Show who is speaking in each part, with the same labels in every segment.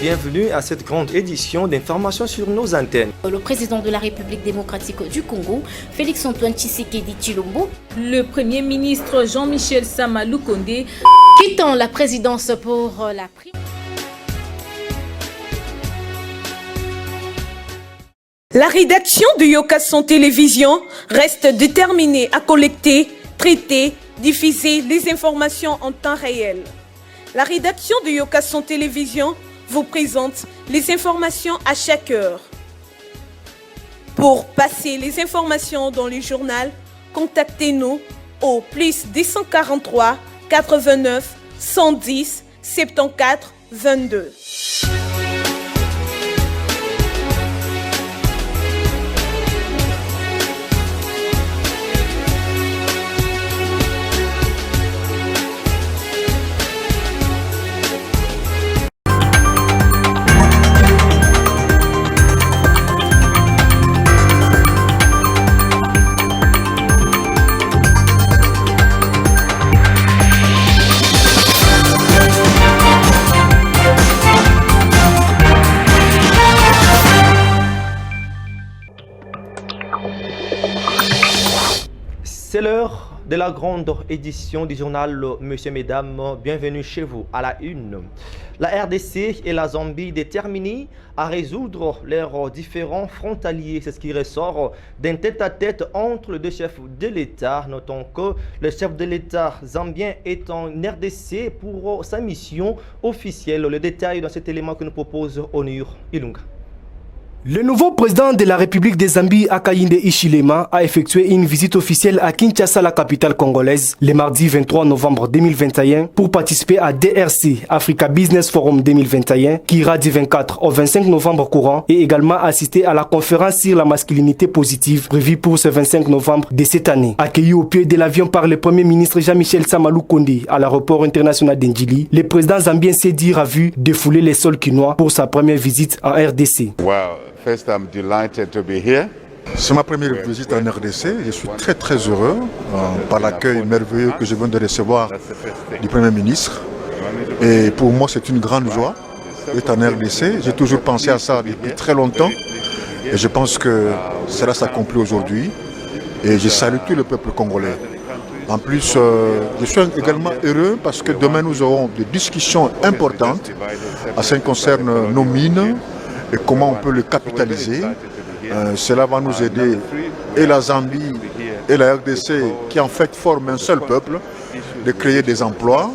Speaker 1: Bienvenue à cette grande édition d'informations sur nos antennes.
Speaker 2: Le président de la République démocratique du Congo, Félix-Antoine Tshisekedi Tshilombo,
Speaker 3: le Premier ministre Jean-Michel Sama Lukonde,
Speaker 2: quittant la présidence pour la primaire.
Speaker 3: La rédaction de Yokason Télévision reste déterminée à collecter, traiter, diffuser les informations en temps réel. La rédaction de Yokason Télévision vous présente les informations à chaque heure. Pour passer les informations dans le journal, contactez-nous au +243 89 110 74 22.
Speaker 1: C'est l'heure de la grande édition du journal Monsieur, Mesdames, bienvenue chez vous à la une. La RDC et la Zambie déterminés à résoudre leurs différends frontaliers. C'est ce qui ressort d'un tête-à-tête entre les deux chefs de l'État. Notons que le chef de l'État zambien est en RDC pour sa mission officielle. Le détail dans cet élément que nous propose Onur Ilunga.
Speaker 4: Le nouveau président de la République de Zambie, Hakainde Hichilema, a effectué une visite officielle à Kinshasa, la capitale congolaise, le mardi 23 novembre 2021 pour participer à DRC, Africa Business Forum 2021, qui ira du 24 au 25 novembre courant, et également assister à la conférence sur la masculinité positive prévue pour ce 25 novembre de cette année. Accueilli au pied de l'avion par le Premier ministre Jean-Michel Sama Lukonde à l'aéroport international d'Ndjili, le président zambien s'est dit ravi de fouler les sols quinois pour sa première visite en RDC.
Speaker 5: Wow. First, I'm delighted to be here.
Speaker 6: C'est ma première visite en RDC. Je suis très heureux par l'accueil merveilleux que je viens de recevoir du Premier ministre. Et pour moi, c'est une grande joie d'être en RDC. J'ai toujours pensé à ça depuis très longtemps. Et je pense que cela s'accomplit aujourd'hui. Et je salue tout le peuple congolais. En plus, je suis également heureux parce que demain, nous aurons des discussions importantes en ce qui concerne nos mines et comment on peut le capitaliser. Cela va nous aider, et la Zambie et la RDC, qui en fait forment un seul peuple, de créer des emplois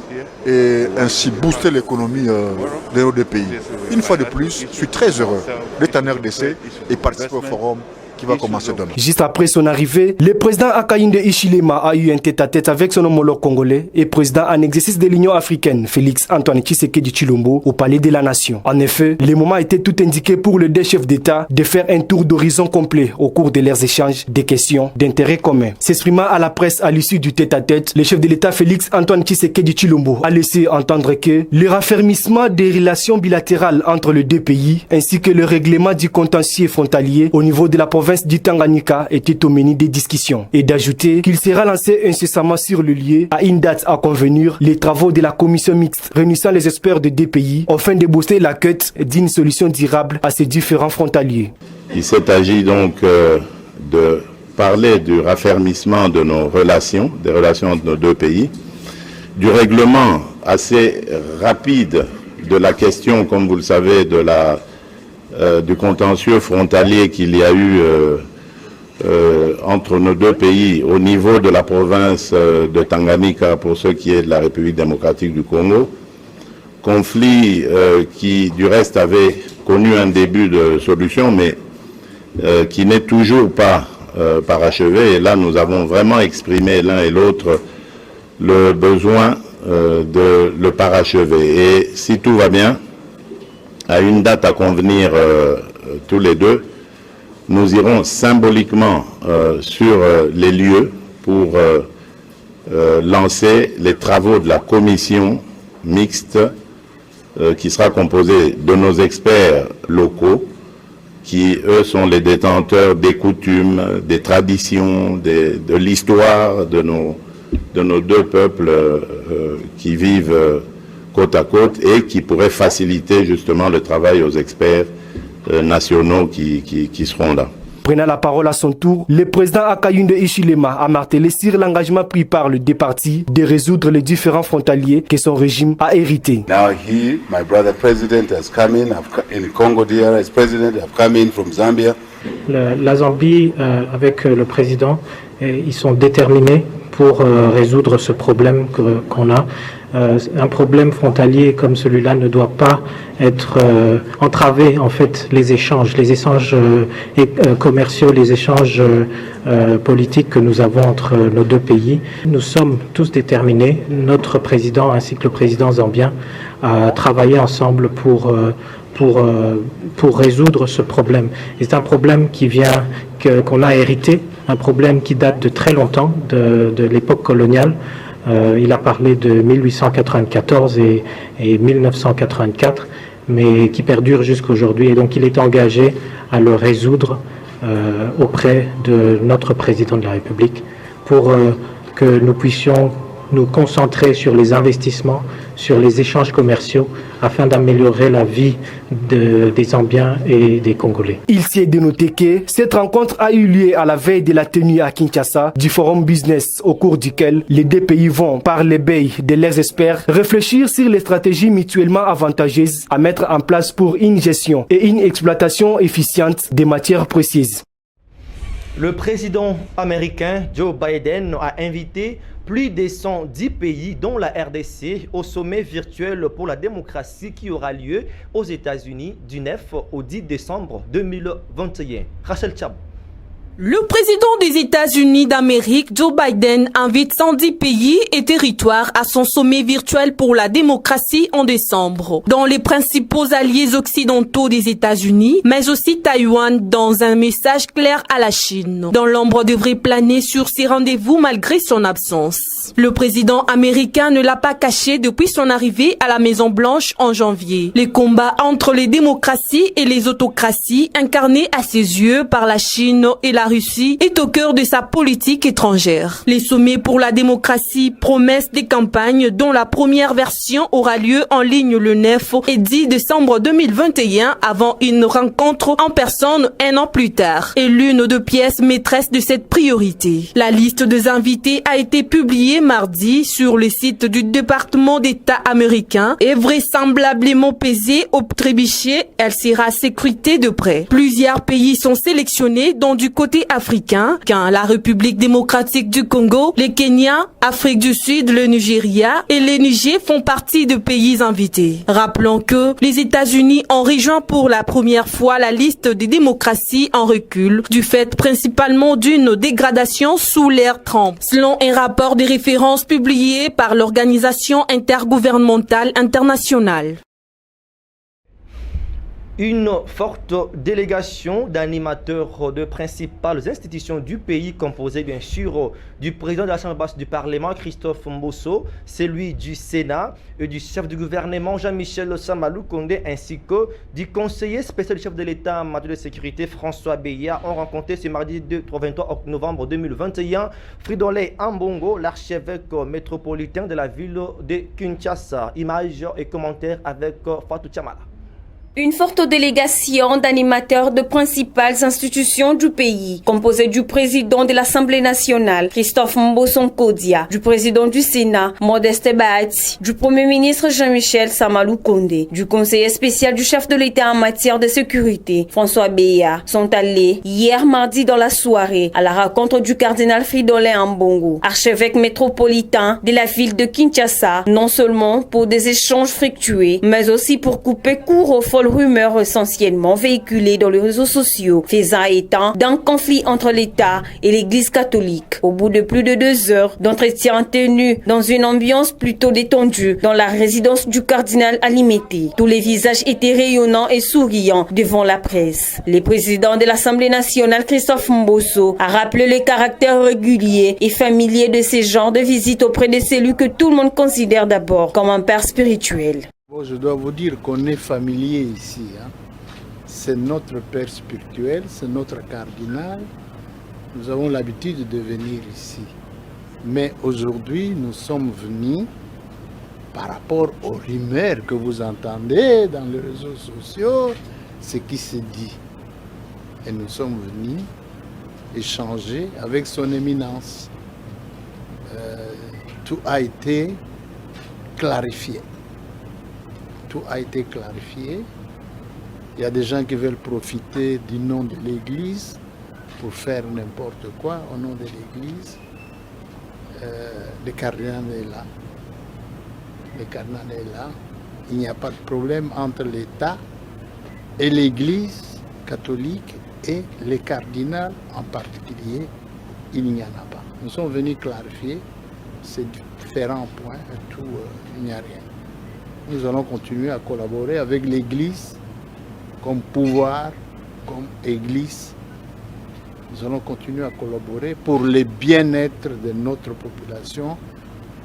Speaker 6: et ainsi booster l'économie de nos deux pays. Une fois de plus, je suis très heureux d'être en RDC et participer au forum qui va commencer demain.
Speaker 4: Juste après son arrivée, le président Hakainde Hichilema a eu un tête-à-tête avec son homologue congolais et président en exercice de l'Union africaine, Félix-Antoine Tshisekedi Tshilombo, au Palais de la Nation. En effet, le moment était tout indiqué pour les deux chefs d'État de faire un tour d'horizon complet au cours de leurs échanges des questions d'intérêt commun. S'exprimant à la presse à l'issue du tête-à-tête, le chef de l'État Félix-Antoine Tshisekedi Tshilombo a laissé entendre que le raffermissement des relations bilatérales entre les deux pays ainsi que le règlement du contentieux frontalier au niveau de la province du Tanganyika était au menu des discussions, et d'ajouter qu'il sera lancé incessamment sur le lieu à une date à convenir les travaux de la commission mixte réunissant les experts de deux pays afin de booster la quête d'une solution durable à ces différents frontaliers.
Speaker 5: Il s'est agi donc de parler du raffermissement de nos relations, des relations entre nos deux pays, du règlement assez rapide de la question, comme vous le savez, de du contentieux frontalier qu'il y a eu entre nos deux pays au niveau de la province de Tanganyika pour ce qui est de la République démocratique du Congo. Conflit qui du reste avait connu un début de solution mais qui n'est toujours pas parachevé. Et là nous avons vraiment exprimé l'un et l'autre le besoin de le parachever. Et si tout va bien, à une date à convenir tous les deux, nous irons symboliquement sur les lieux pour lancer les travaux de la commission mixte qui sera composée de nos experts locaux qui, eux, sont les détenteurs des coutumes, des traditions, de l'histoire de nos deux peuples qui vivent côte à côte et qui pourraient faciliter justement le travail aux experts nationaux qui seront là.
Speaker 4: Prenant la parole à son tour, le président Hakainde Hichilema a martelé sur l'engagement pris par le deux partis de résoudre les différents frontaliers que son régime a hérités.
Speaker 7: Now he, my brother president, has come in Congo DR as president, have come in from Zambia.
Speaker 8: La Zambie, avec le président, ils sont déterminés pour résoudre ce problème qu'on a. Un problème frontalier comme celui-là ne doit pas être entravé, en fait, les échanges commerciaux, les échanges politiques que nous avons entre nos deux pays. Nous sommes tous déterminés, notre président ainsi que le président zambien, à travailler ensemble pour résoudre ce problème. Et c'est un problème qu'on a hérité, un problème qui date de très longtemps, de l'époque coloniale. Il a parlé de 1894 et 1984, mais qui perdure jusqu'à aujourd'hui. Et donc il est engagé à le résoudre auprès de notre président de la République pour que nous puissions nous concentrer sur les investissements, sur les échanges commerciaux, afin d'améliorer la vie des Zambiens et des Congolais.
Speaker 4: Il s'y est dénoté que cette rencontre a eu lieu à la veille de la tenue à Kinshasa du forum business au cours duquel les deux pays vont, par les baies de leurs experts, réfléchir sur les stratégies mutuellement avantageuses à mettre en place pour une gestion et une exploitation efficiente des matières précieuses.
Speaker 1: Le président américain Joe Biden a invité plus de 110 pays, dont la RDC, au sommet virtuel pour la démocratie qui aura lieu aux États-Unis du 9 au 10 décembre 2021. Rachel Chab.
Speaker 3: Le président des États-Unis d'Amérique, Joe Biden, invite 110 pays et territoires à son sommet virtuel pour la démocratie en décembre. Dans les principaux alliés occidentaux des États-Unis, mais aussi Taïwan, dans un message clair à la Chine, dont l'ombre devrait planer sur ces rendez-vous malgré son absence. Le président américain ne l'a pas caché depuis son arrivée à la Maison-Blanche en janvier. Les combats entre les démocraties et les autocraties, incarnés à ses yeux par la Chine et la Russie, est au cœur de sa politique étrangère. Les sommets pour la démocratie, promesses des campagnes dont la première version aura lieu en ligne le 9 et 10 décembre 2021 avant une rencontre en personne un an plus tard, est l'une des pièces maîtresses de cette priorité. La liste des invités a été publiée mardi sur le site du département d'État américain et vraisemblablement pesée au trébuchet, elle sera scrutée de près. Plusieurs pays sont sélectionnés, dont du côté africain, la République démocratique du Congo, le Kenya, Afrique du Sud, le Nigeria et le Niger font partie de pays invités. Rappelons que les États-Unis ont rejoint pour la première fois la liste des démocraties en recul, du fait principalement d'une dégradation sous l'ère Trump. Selon un rapport de référence publié par l'Organisation intergouvernementale internationale.
Speaker 1: Une forte délégation d'animateurs de principales institutions du pays, composée bien sûr du président de l'Assemblée basse du Parlement, Christophe Mbosso, celui du Sénat et du chef du gouvernement, Jean-Michel Samalou Kondé, ainsi que du conseiller spécial du chef de l'État en matière de sécurité, François Beya, ont rencontré ce mardi 23 novembre 2021 Fridolin Ambongo, l'archevêque métropolitain de la ville de Kinshasa. Images et commentaires avec Fatou Chamala.
Speaker 9: Une forte délégation d'animateurs de principales institutions du pays, composée du président de l'Assemblée nationale, Christophe Mbosso Kodia, du président du Sénat, Modeste Bahati, du premier ministre Jean-Michel Samalou Kondé, du conseiller spécial du chef de l'État en matière de sécurité, François Beya, sont allés hier mardi dans la soirée à la rencontre du cardinal Fridolin Ambongo, archevêque métropolitain de la ville de Kinshasa, non seulement pour des échanges fructueux, mais aussi pour couper court aux folles rumeurs essentiellement véhiculées dans les réseaux sociaux, faisant état d'un conflit entre l'État et l'Église catholique. Au bout de plus de 2 heures d'entretien tenu dans une ambiance plutôt détendue dans la résidence du cardinal Alimété, tous les visages étaient rayonnants et souriants devant la presse. Le président de l'Assemblée nationale, Christophe Mbosso, a rappelé le caractère régulier et familier de ces genres de visites auprès de celui que tout le monde considère d'abord comme un père spirituel.
Speaker 10: Je dois vous dire qu'on est familier ici. c'est notre père spirituel, c'est notre cardinal. Nous avons l'habitude de venir ici. Mais aujourd'hui, nous sommes venus par rapport aux rumeurs que vous entendez dans les réseaux sociaux, ce qui se dit. Et nous sommes venus échanger avec son éminence. Tout a été clarifié. Tout a été clarifié. Il y a des gens qui veulent profiter du nom de l'Église pour faire n'importe quoi au nom de l'Église. Le cardinal est là. Le cardinal est là. Il n'y a pas de problème entre l'État et l'Église catholique et les cardinals en particulier. Il n'y en a pas. Nous sommes venus clarifier ces différents points et tout, il n'y a rien. Nous allons continuer à collaborer avec l'Église comme pouvoir, comme Église. Nous allons continuer à collaborer pour le bien-être de notre population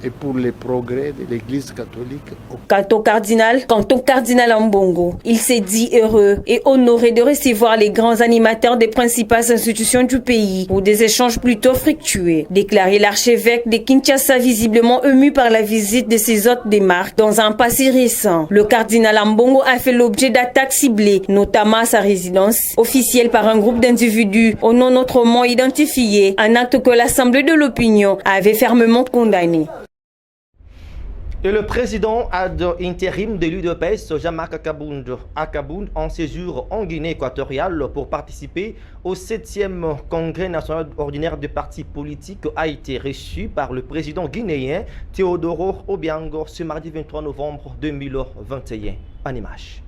Speaker 10: et pour les progrès de l'Église catholique.
Speaker 9: Quant au cardinal Ambongo, il s'est dit heureux et honoré de recevoir les grands animateurs des principales institutions du pays pour des échanges plutôt fructueux. Déclaré l'archevêque de Kinshasa, visiblement ému par la visite de ses hôtes des marques dans un passé récent. Le cardinal Ambongo a fait l'objet d'attaques ciblées, notamment à sa résidence officielle par un groupe d'individus au nom autrement identifié, un acte que l'Assemblée de l'opinion avait fermement condamné.
Speaker 1: Et le président ad intérim de l'UDPS, Jean-Marc Akabound, en séjour en Guinée équatoriale pour participer au 7e congrès national ordinaire du parti politique, a été reçu par le président guinéen Teodoro Obiang ce mardi 23 novembre 2021. En image.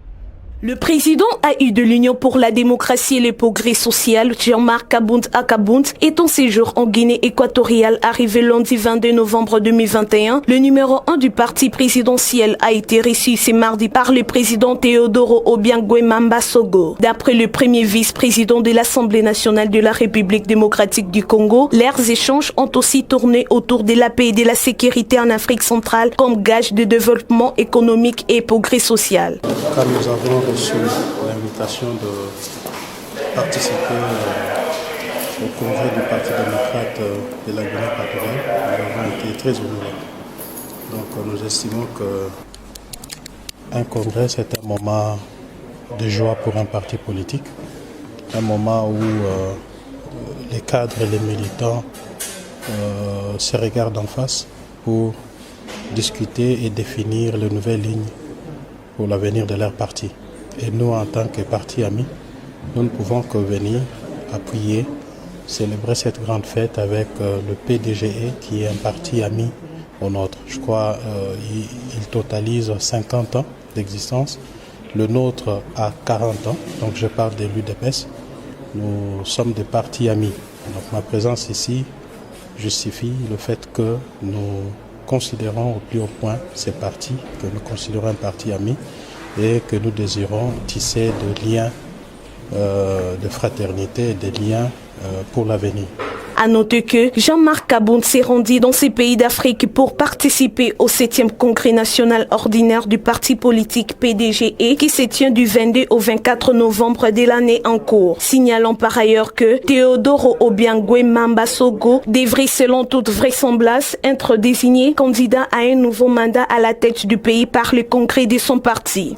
Speaker 3: Le président AU de l'Union pour la démocratie et le progrès social, Jean-Marc Akabound, est en séjour en Guinée équatoriale arrivé lundi 22 novembre 2021. Le numéro 1 du parti présidentiel a été reçu ce mardi par le président Teodoro Obiang Nguema Sogo. D'après le premier vice-président de l'Assemblée nationale de la République démocratique du Congo, leurs échanges ont aussi tourné autour de la paix et de la sécurité en Afrique centrale comme gage de développement économique et progrès social.
Speaker 11: Quand nous avons reçu l'invitation de participer au congrès du Parti démocrate de la Guinée équatoriale, nous avons été très honorés. Donc nous estimons qu'un congrès, c'est un moment de joie pour un parti politique, un moment où les cadres et les militants se regardent en face pour discuter et définir les nouvelles lignes pour l'avenir de leur parti. Et nous, en tant que parti ami, nous ne pouvons que venir appuyer, célébrer cette grande fête avec le PDGE, qui est un parti ami au nôtre. Je crois qu'il totalise 50 ans d'existence. Le nôtre a 40 ans, donc je parle de l'UDPS. Nous sommes des partis amis. Donc ma présence ici justifie le fait que nous considérons au plus haut point ces partis, que nous considérons un parti ami et que nous désirons tisser des liens de fraternité, des liens pour l'avenir.
Speaker 3: À noter que Jean-Marc Akabound s'est rendu dans ces pays d'Afrique pour participer au 7e congrès national ordinaire du parti politique PDGE qui se tient du 22 au 24 novembre de l'année en cours. Signalant par ailleurs que Teodoro Obiang Nguema Sogo devrait selon toute vraisemblance être désigné candidat à un nouveau mandat à la tête du pays par le congrès de son parti.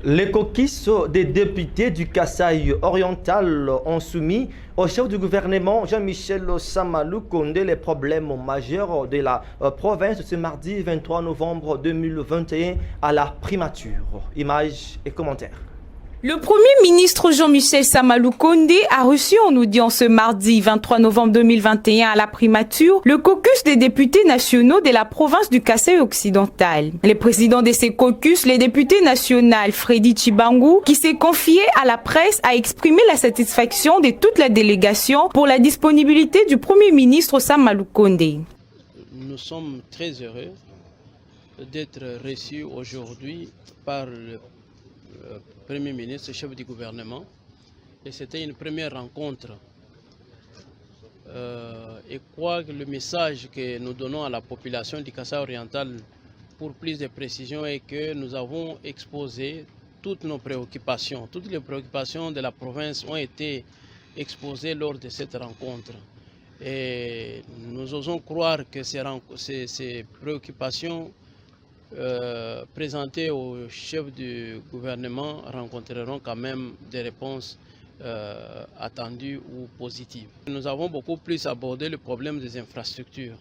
Speaker 1: Les caucus des députés du Kasaï oriental ont soumis au chef du gouvernement Jean-Michel Sama Lukonde les problèmes majeurs de la province ce mardi 23 novembre 2021 à la primature. Images et commentaires.
Speaker 12: Le Premier ministre Jean-Michel Sama Lukonde a reçu en audience ce mardi 23 novembre 2021 à la primature le caucus des députés nationaux de la province du Kasaï occidental. Le président de ces caucus, le député national Freddy Chibangu, qui s'est confié à la presse, a exprimé la satisfaction de toute la délégation pour la disponibilité du Premier ministre Sama Lukonde.
Speaker 13: Nous sommes très heureux d'être reçus aujourd'hui par le Premier ministre, chef du gouvernement, et c'était une première rencontre. Et quoi que le message que nous donnons à la population du Kasaï oriental pour plus de précision est que nous avons exposé toutes nos préoccupations. Toutes les préoccupations de la province ont été exposées lors de cette rencontre. Et nous osons croire que ces préoccupations présentées au chef du gouvernement rencontreront quand même des réponses attendues ou positives. Nous avons beaucoup plus abordé le problème des infrastructures.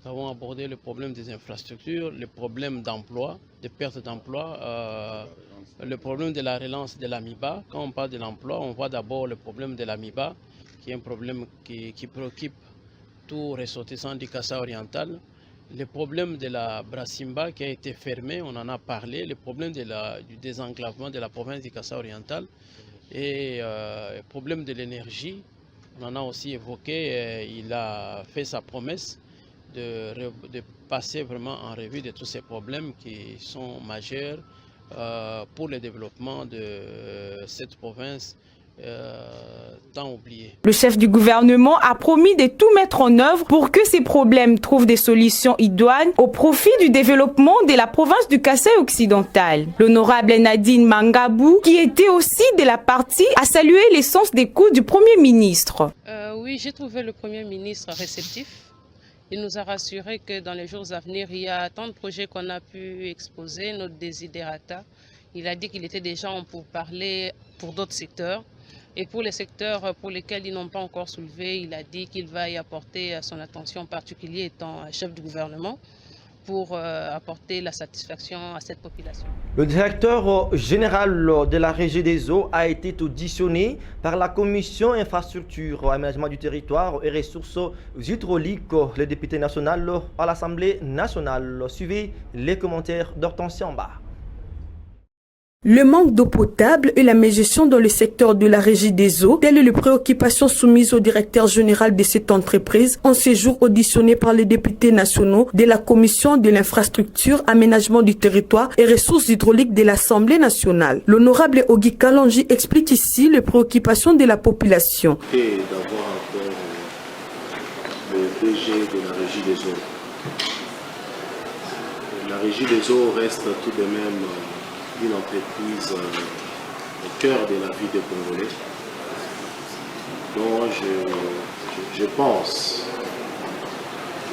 Speaker 13: Nous avons abordé le problème des infrastructures, le problème d'emploi, de perte d'emploi, le problème de la relance de l'AMIBA. Quand on parle de l'emploi, on voit d'abord le problème de l'AMIBA, qui est un problème qui préoccupe tout ressortissant du Kasaï oriental. Le problème de la Brassimba qui a été fermée, on en a parlé. Le problème du désenclavement de la province du Kasaï oriental. Et le problème de l'énergie, on en a aussi évoqué. Il a fait sa promesse de passer vraiment en revue de tous ces problèmes qui sont majeurs pour le développement de cette province tant oubliée.
Speaker 12: Le chef du gouvernement a promis de tout mettre en œuvre pour que ces problèmes trouvent des solutions idoines au profit du développement de la province du Kasaï occidental. L'honorable Nadine Mangabou, qui était aussi de la partie, a salué l'essence des coups du Premier ministre.
Speaker 14: Oui, j'ai trouvé le Premier ministre réceptif. Il nous a rassuré que dans les jours à venir, il y a tant de projets qu'on a pu exposer, notre desiderata. Il a dit qu'il était déjà en pourparlers pour d'autres secteurs. Et pour les secteurs pour lesquels ils n'ont pas encore soulevé, il a dit qu'il va y apporter son attention particulière étant chef du gouvernement pour apporter la satisfaction à cette population.
Speaker 1: Le directeur général de la Régie des eaux a été auditionné par la commission infrastructure, aménagement du territoire et ressources hydrauliques, le député national à l'Assemblée nationale. Suivez les commentaires d'Hortense Yamba.
Speaker 3: Le manque d'eau potable et la mégestion dans le secteur de la Régie des eaux, telles les préoccupations soumises au directeur général de cette entreprise, en séjour auditionné par les députés nationaux de la Commission de l'infrastructure, aménagement du territoire et ressources hydrauliques de l'Assemblée nationale. L'honorable Ogi Kalanji explique ici les préoccupations de la population.
Speaker 15: Et d'avoir encore le DG de la Régie des eaux. La Régie des eaux reste tout de même une entreprise au cœur de la vie des Congolais. Donc je pense,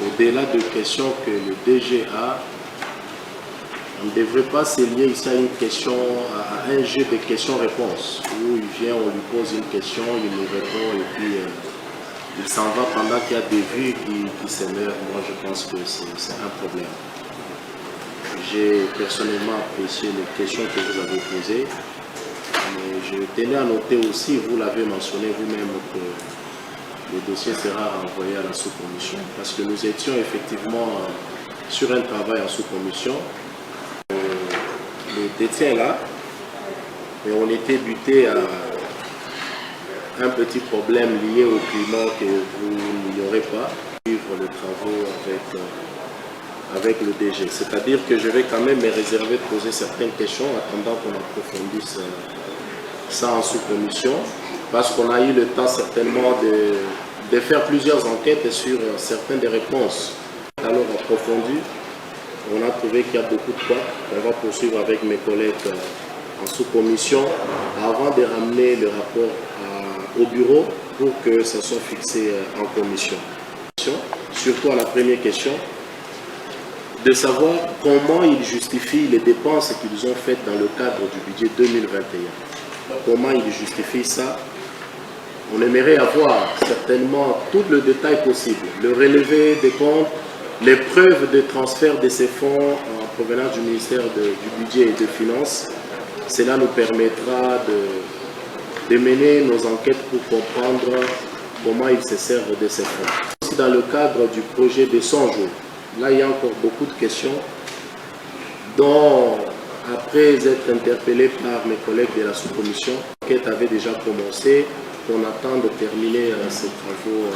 Speaker 15: au-delà de questions que le DG a, on ne devrait pas se lier ici à une question, à un jeu de questions-réponses, où il vient, on lui pose une question, il nous répond et puis il s'en va pendant qu'il y a des vues qui s'émeuvent. Moi je pense que c'est un problème. J'ai personnellement apprécié les questions que vous avez posées, mais je tenais à noter aussi, vous l'avez mentionné vous-même, que le dossier sera renvoyé à la sous-commission, parce que nous étions effectivement sur un travail en sous-commission. Le détient là, mais on était buté à un petit problème lié au climat que vous n'ignorez pas, suivre les travaux avec le DG. C'est-à-dire que je vais quand même me réserver de poser certaines questions attendant qu'on approfondisse ça en sous-commission, parce qu'on a eu le temps certainement de faire plusieurs enquêtes sur certaines des réponses. Alors approfondies, on a trouvé qu'il y a beaucoup de points. On va poursuivre avec mes collègues en sous-commission avant de ramener le rapport au bureau pour que ça soit fixé en commission. Surtout à la première question, de savoir comment ils justifient les dépenses qu'ils ont faites dans le cadre du budget 2021. Comment ils justifient ça? On aimerait avoir certainement tout le détail possible, le relevé des comptes, les preuves de transfert de ces fonds en provenance du ministère du Budget et des Finances. Cela nous permettra de mener nos enquêtes pour comprendre comment ils se servent de ces fonds. Aussi dans le cadre du projet des 100 jours, là, il y a encore beaucoup de questions dont, après être interpellé par mes collègues de la sous-commission, l'enquête avait déjà commencé. On attend de terminer ces travaux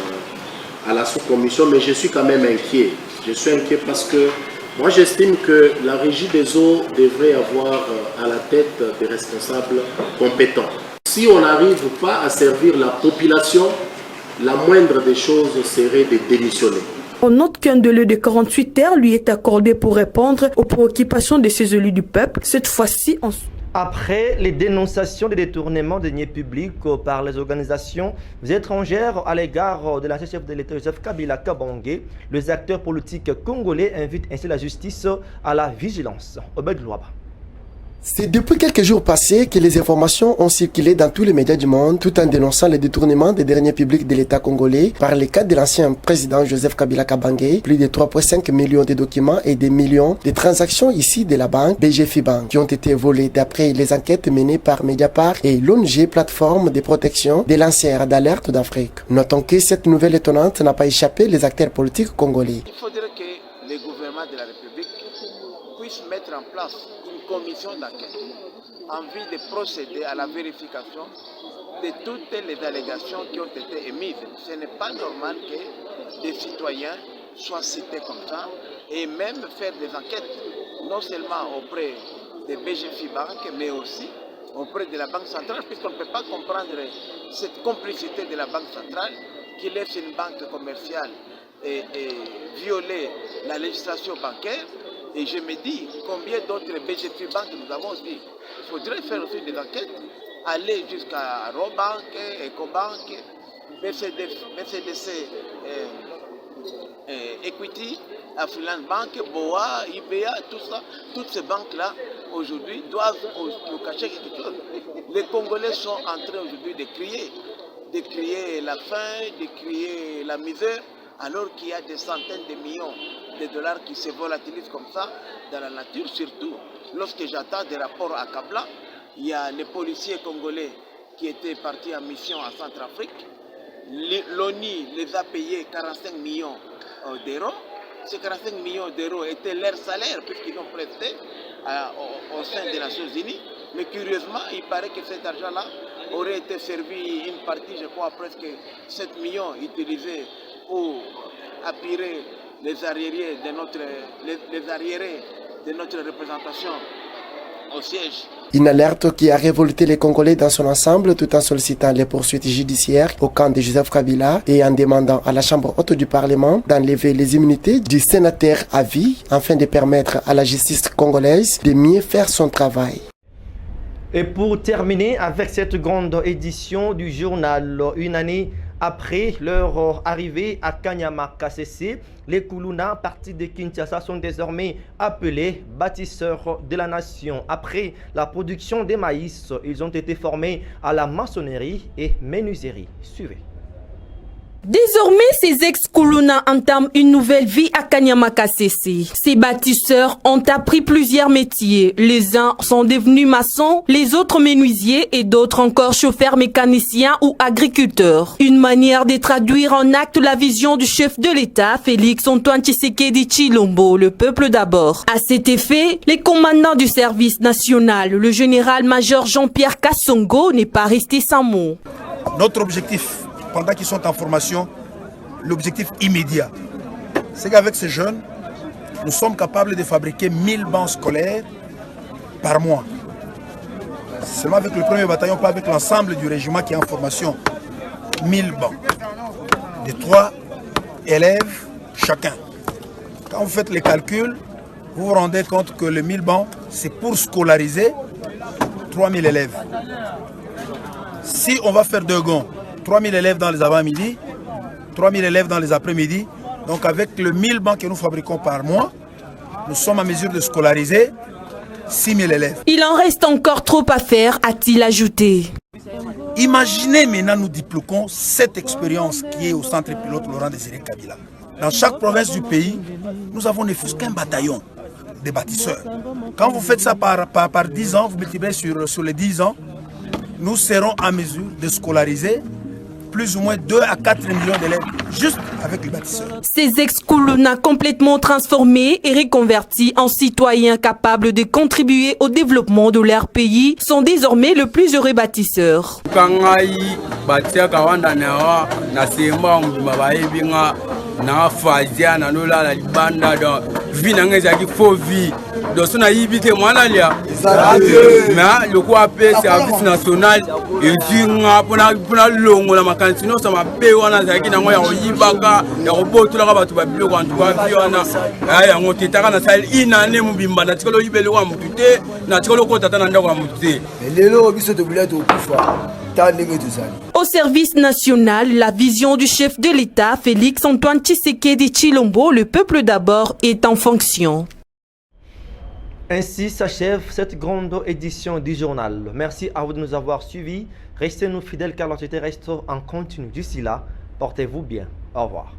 Speaker 15: à la sous-commission, mais je suis quand même inquiet. Je suis inquiet parce que moi, j'estime que la Régie des eaux devrait avoir à la tête des responsables compétents. Si on n'arrive pas à servir la population, la moindre des choses serait de démissionner.
Speaker 3: On note qu'un délai de 48 heures lui est accordé pour répondre aux préoccupations de ces élus du peuple, cette fois-ci en
Speaker 1: Après les dénonciations des détournements de deniers publics par les organisations étrangères à l'égard de l'ancien chef de l'État Joseph Kabila Kabange, les acteurs politiques congolais invitent ainsi la justice à la vigilance. Obed Louaba.
Speaker 16: C'est depuis quelques jours passés que les informations ont circulé dans tous les médias du monde tout en dénonçant les détournements des deniers publics de l'État congolais par les cas de l'ancien président Joseph Kabila Kabange, plus de 3,5 millions de documents et des millions de transactions ici de la banque BGFI Bank qui ont été volés d'après les enquêtes menées par Mediapart et l'ONG Plateforme de protection des lanceurs d'alerte d'Afrique. Notons que cette nouvelle étonnante n'a pas échappé les acteurs politiques congolais.
Speaker 17: Il faudrait que le gouvernement de la République puisse mettre en place une commission d'enquête en vue de procéder à la vérification de toutes les allégations qui ont été émises. Ce n'est pas normal que des citoyens soient cités comme ça et même faire des enquêtes, non seulement auprès de BGFI Bank, mais aussi auprès de la Banque centrale, puisqu'on ne peut pas comprendre cette complicité de la Banque centrale qui laisse une banque commerciale et violer la législation bancaire. Et je me dis combien d'autres BGFI Bank nous avons aussi. Il faudrait faire aussi des enquêtes, aller jusqu'à Robank, Ecobank, BCDC, Equity, Afriland Bank, BOA, IBA, tout ça. Toutes ces banques-là, aujourd'hui, doivent nous cacher quelque chose. Les Congolais sont en train aujourd'hui de crier la faim, de crier la misère, alors qu'il y a des centaines de millions de dollars qui se volatilisent comme ça dans la nature, surtout lorsque j'attends des rapports à Kabla. Il y a les policiers congolais qui étaient partis en mission en Centrafrique. L'ONU les a payés 45 millions d'euros. Ces 45 millions d'euros étaient leur salaire puisqu'ils ont presté au sein des Nations Unies. Mais curieusement, il paraît que cet argent-là aurait été servi une partie, je crois, presque 7 millions utilisés pour appuyer les arriérés de notre représentation au siège.
Speaker 16: Une alerte qui a révolté les Congolais dans son ensemble tout en sollicitant les poursuites judiciaires au camp de Joseph Kabila et en demandant à la Chambre haute du Parlement d'enlever les immunités du sénateur à vie afin de permettre à la justice congolaise de mieux faire son travail.
Speaker 1: Et pour terminer avec cette grande édition du journal, une année après leur arrivée à Kanyama KCC, les Kuluna, partis de Kinshasa, sont désormais appelés bâtisseurs de la nation. Après la production des maïs, ils ont été formés à la maçonnerie et menuiserie. Suivez.
Speaker 3: Désormais, ces ex-Kuluna entament une nouvelle vie à Kanyama KCC. Ces bâtisseurs ont appris plusieurs métiers. Les uns sont devenus maçons, les autres menuisiers et d'autres encore chauffeurs mécaniciens ou agriculteurs. Une manière de traduire en acte la vision du chef de l'État, Félix Antoine Tshisekedi Tshilombo, le peuple d'abord. À cet effet, les commandants du service national, le général-major Jean-Pierre Kassongo, n'est pas resté sans mot.
Speaker 18: Notre objectif, pendant qu'ils sont en formation, l'objectif immédiat, c'est qu'avec ces jeunes, nous sommes capables de fabriquer 1000 bancs scolaires par mois. Seulement avec le premier bataillon, pas avec l'ensemble du régiment qui est en formation. 1000 bancs. De 3 élèves chacun. Quand vous faites les calculs, vous vous rendez compte que les 1000 bancs, c'est pour scolariser 3000 élèves. Si on va faire 2 gonds, 3000 élèves dans les avant-midi, 3000 élèves dans les après-midi. Donc avec le 1000 bancs que nous fabriquons par mois, nous sommes en mesure de scolariser 6000 élèves.
Speaker 3: Il en reste encore trop à faire, a-t-il ajouté.
Speaker 18: Imaginez maintenant, nous déploquons cette expérience qui est au centre pilote Laurent Désiré Kabila. Dans chaque province du pays, nous avons ne fût-ce qu'un bataillon de bâtisseurs. Quand vous faites ça par 10 ans, vous multipliez sur les 10 ans, nous serons en mesure de scolariser plus ou moins 2 à 4 millions d'élèves, juste avec les bâtisseurs.
Speaker 3: Ces ex-Kuluna complètement transformés et reconvertis en citoyens capables de contribuer au développement de leur pays sont désormais le plus heureux bâtisseurs.
Speaker 19: Mais le quoi appelle service national et dinga pona longo la makanisi no sama pe wana zaki na ngoya oyibaka ya roboto la ba tu ba bilo kwa ntuwa biona aya ngote taka na sal inane mubimba na tikolo yibele wa mutute na tikolo ko tata na ndako wa mutute
Speaker 20: lelo biso to bulatu okufa.
Speaker 3: Au service national, la vision du chef de l'État, Félix Antoine Tshisekedi Tshilombo, le peuple d'abord, est en fonction.
Speaker 1: Ainsi s'achève cette grande édition du journal. Merci à vous de nous avoir suivis. Restez-nous fidèles car l'actualité reste en continu. D'ici là, portez-vous bien. Au revoir.